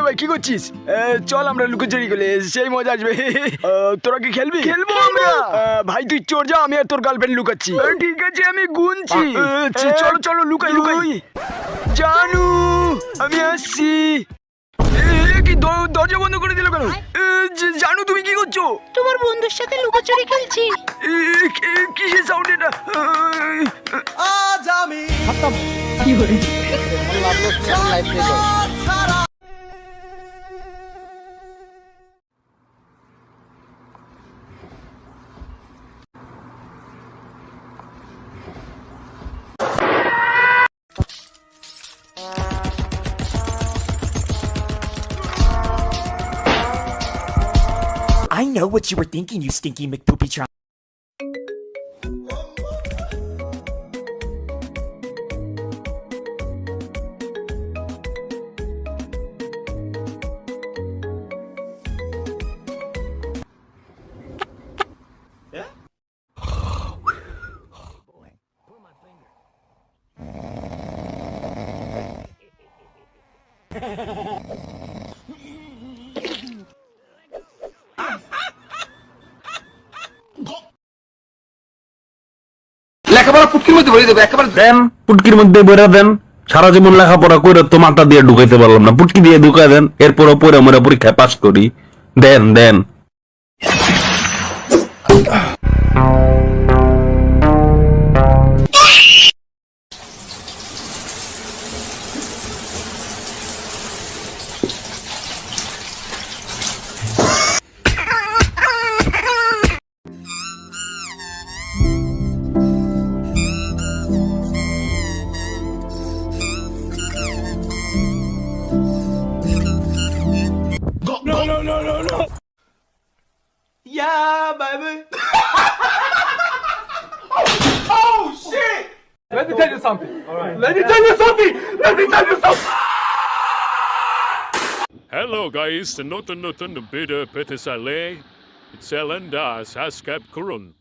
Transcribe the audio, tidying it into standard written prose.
কিরে ভাই কি করছিস? চল আমরা লুকোচুরি খেলে সেই মজা আসবে। তোরা কি খেলবি? খেলবো আমরা। ভাই তুই চোর যা, আমি আর তোর গার্লফ্রেন্ড লুকাচ্ছি। ঠিক আছে আমি গুনছি। চলো চলো লুকাই লুকাই। জানু আমি আসছি। কি দরজা বন্ধ করে দিল কেন? জানু তুমি কি করছো? তোমার বন্ধুর সাথে লুকোচুরি খেলছি। কিসের সাউন্ড এটা? আজ আমি কি করে? I know what you were thinking, you stinky McPoopy Tron. লেখাপড়া পুটকির মধ্যে ভরে দেবো একেবারে। দেন পুটকির মধ্যে বেরা দেন। সারা জীবন লেখাপড়া করে তো মাথা দিয়ে ঢুকাইতে পারলাম না, পুটকি দিয়ে ঢুকাই দেন, এরপরও পরে আমরা পরীক্ষায় পাস করি। দেন দেন। Yeah, baby. Let me tell you something. Let me tell you something. Let me tell you something. Hello guys, the Noten Noten the Bitter Petisale. It's Elendas Haskap Kurun.